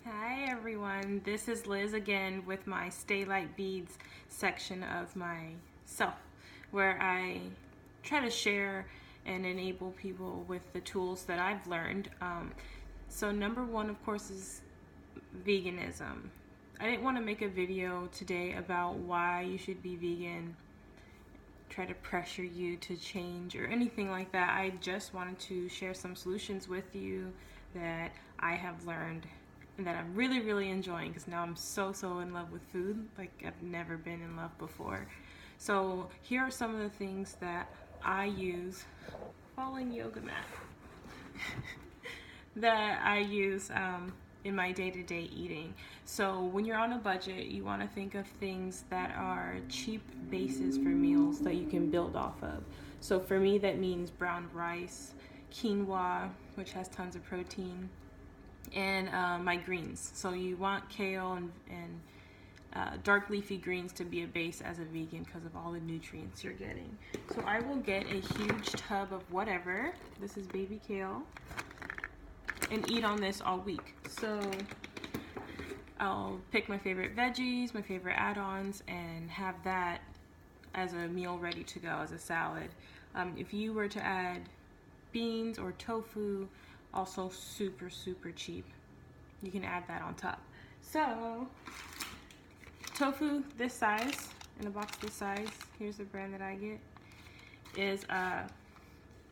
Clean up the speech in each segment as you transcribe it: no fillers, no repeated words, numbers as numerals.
Hi everyone, this is Liz again with my Stay Light Beads section of myself, where I try to share and enable people with the tools that I've learned. So number one, of course, is veganism. I didn't want to make a video today about why you should be vegan, try to pressure you to change or anything like that. I just wanted to share some solutions with you that I have learned and that I'm really enjoying, because now I'm so in love with food like I've never been in love before. So here are some of the things that I use, falling yoga mat, that I use in my day-to-day eating. So when you're on a budget, you want to think of things that are cheap bases for meals that you can build off of. So for me, that means brown rice, quinoa, which has tons of protein, and my greens. So you want kale and dark leafy greens to be a base as a vegan because of all the nutrients you're getting. So I will get a huge tub of whatever. This is baby kale, and eat on this all week. So I'll pick my favorite veggies, my favorite add-ons, and have that as a meal ready to go, as a salad. If you were to add beans or tofu, also super cheap, you can add that on top. So tofu this size, in a box this size, here's the brand that I get, is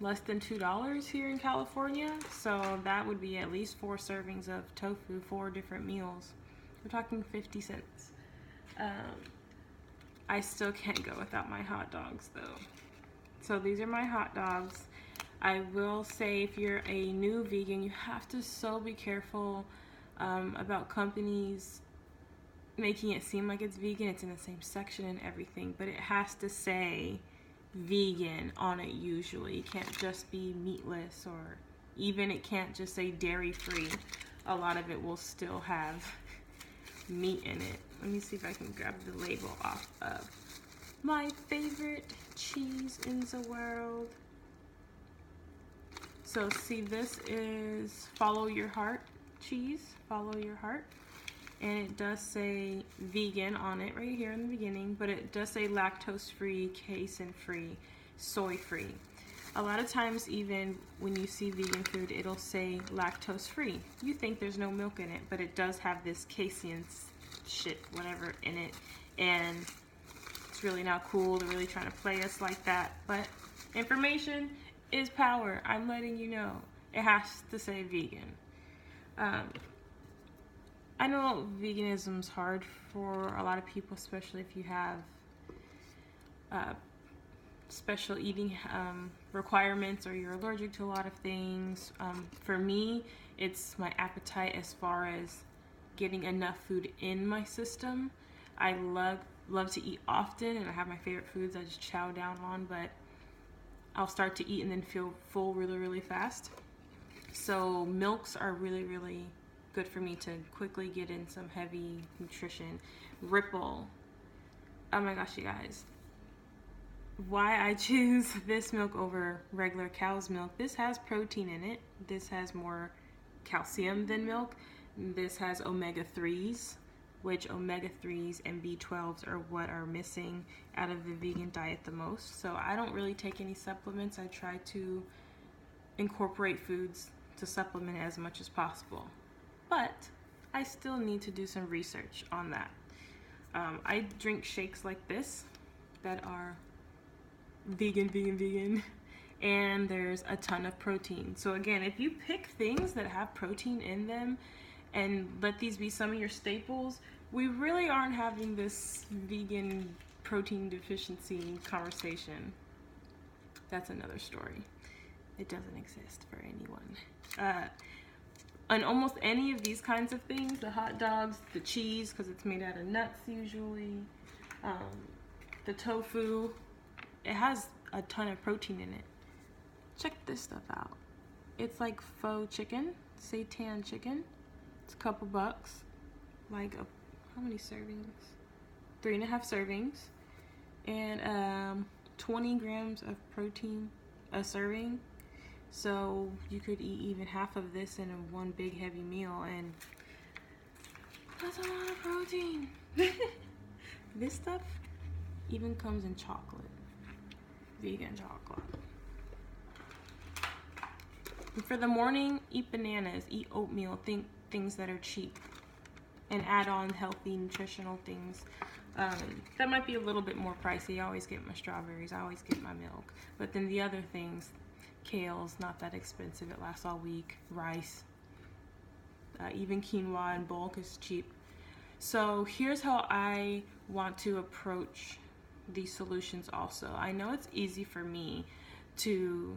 less than $2 here in California. So that would be at least 4 servings of tofu, 4 different meals. We're talking 50 cents. I still can't go without my hot dogs though. So these are my hot dogs. I will say, if you're a new vegan, you have to be careful about companies making it seem like it's vegan. It's in the same section and everything, but it has to say vegan on it usually. It can't just be meatless, or even it can't just say dairy free. A lot of it will still have meat in it. Let me see if I can grab the label off of my favorite cheese in the world. So see, this is Follow Your Heart cheese, Follow Your Heart. And it does say vegan on it right here in the beginning, but it does say lactose free, casein free, soy free. A lot of times, even when you see vegan food, it'll say lactose free. You think there's no milk in it, but it does have this casein shit, whatever, in it. And it's really not cool. They're really trying to play us like that. But information is power. I'm letting you know. It has to say vegan. I know veganism's hard for a lot of people, especially if you have special eating requirements, or you're allergic to a lot of things. For me, it's my appetite as far as getting enough food in my system. I love to eat often, and I have my favorite foods I just chow down on, but I'll start to eat and then feel full really fast. So milks are really good for me to quickly get in some heavy nutrition. Ripple. Oh my gosh, you guys. Why I choose this milk over regular cow's milk. This has protein in it. This has more calcium than milk. This has omega-3s, which omega-3s and B12s are what are missing out of the vegan diet the most. So I don't really take any supplements. I try to incorporate foods to supplement as much as possible. But I still need to do some research on that. I drink shakes like this that are vegan, and there's a ton of protein. So again, if you pick things that have protein in them and let these be some of your staples, we really aren't having this vegan protein deficiency conversation. That's another story. It doesn't exist for anyone. On almost any of these kinds of things, the hot dogs, the cheese, because it's made out of nuts usually, the tofu, it has a ton of protein in it. Check this stuff out. It's like faux chicken, seitan chicken. It's a couple bucks. Like how many servings? 3.5 servings, and 20 grams of protein a serving. So you could eat even half of this in one big heavy meal, and That's a lot of protein. This stuff even comes in chocolate. Vegan chocolate. And for the morning, eat bananas, eat oatmeal, things that are cheap, and add on healthy nutritional things. That might be a little bit more pricey. I always get my strawberries, I always get my milk. But then the other things, kale's not that expensive, it lasts all week. Rice, even quinoa in bulk is cheap. So here's how I want to approach these solutions also. I know it's easy for me to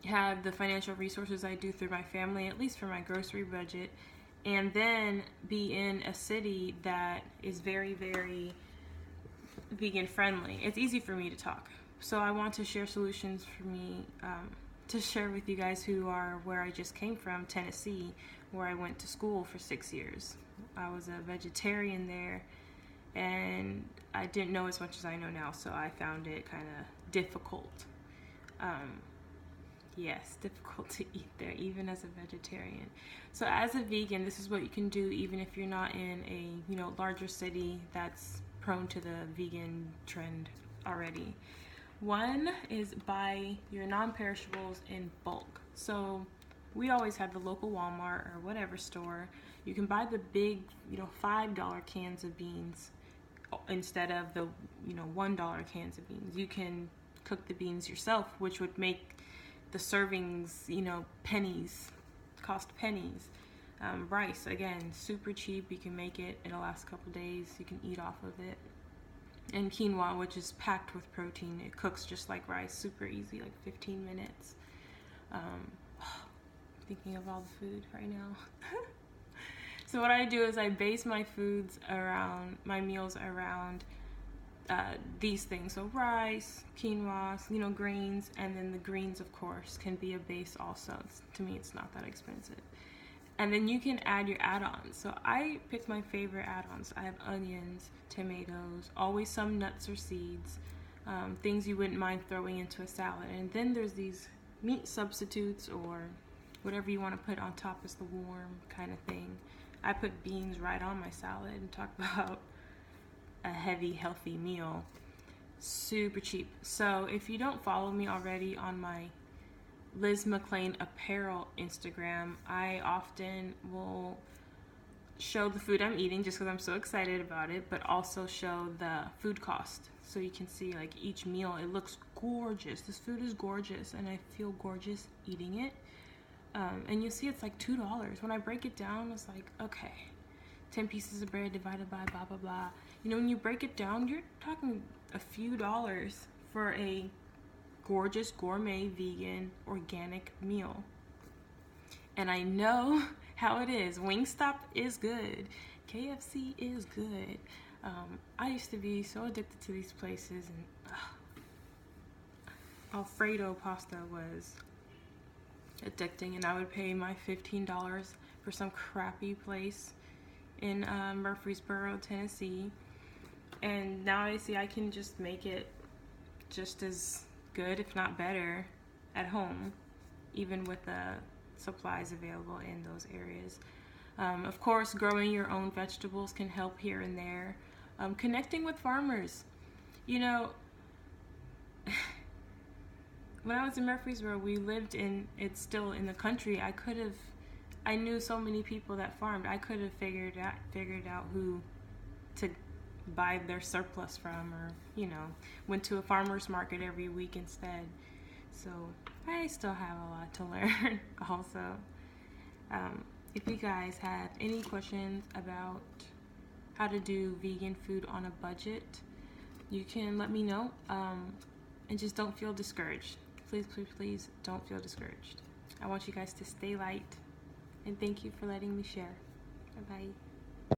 have the financial resources I do through my family, at least for my grocery budget, and then be in a city that is very, very vegan friendly. It's easy for me to talk. So I want to share solutions for me to share with you guys who are where I just came from, Tennessee, where I went to school for 6 years. I was a vegetarian there, and I didn't know as much as I know now, so I found it kind of difficult. Yes, difficult to eat there, even as a vegetarian. So as a vegan, this is what you can do even if you're not in a larger city that's prone to the vegan trend already. One is buy your non-perishables in bulk. So we always had the local Walmart or whatever store. You can buy the big, $5 cans of beans instead of the, $1 cans of beans. You can cook the beans yourself, which would make the servings, pennies, cost pennies. Rice, again, super cheap. You can make it in the last couple days. You can eat off of it. And quinoa, which is packed with protein. It cooks just like rice, super easy, like 15 minutes. Thinking of all the food right now. So what I do is I base my meals around these things. So rice, quinoa, grains, and then the greens, of course, can be a base also. To me, it's not that expensive. And then you can add your add-ons. So I pick my favorite add-ons. I have onions, tomatoes, always some nuts or seeds, things you wouldn't mind throwing into a salad. And then there's these meat substitutes or whatever you want to put on top as the warm kind of thing. I put beans right on my salad and talk about a heavy, healthy meal. Super cheap. So if you don't follow me already on my lizmcleanapparel Instagram, I often will show the food I'm eating just because I'm so excited about it, but also show the food cost. So you can see like each meal, it looks gorgeous. This food is gorgeous and I feel gorgeous eating it. And you'll see it's like $2. When I break it down, it's like, okay, 10 pieces of bread divided by blah, blah, blah. When you break it down, you're talking a few dollars for a gorgeous, gourmet, vegan, organic meal. And I know how it is. Wingstop is good. KFC is good. I used to be so addicted to these places, and Alfredo pasta was addicting, and I would pay my $15 for some crappy place in Murfreesboro, Tennessee. And now I see I can just make it just as good, if not better, at home, even with the supplies available in those areas. Of course, growing your own vegetables can help here and there. Connecting with farmers. When I was in Murfreesboro, it's still in the country. I knew so many people that farmed. I could have figured out who to buy their surplus from, or went to a farmer's market every week instead. So I still have a lot to learn also. If you guys have any questions about how to do vegan food on a budget, you can let me know, and just don't feel discouraged. Please, please, please don't feel discouraged. I want you guys to stay light, and thank you for letting me share. Bye-bye.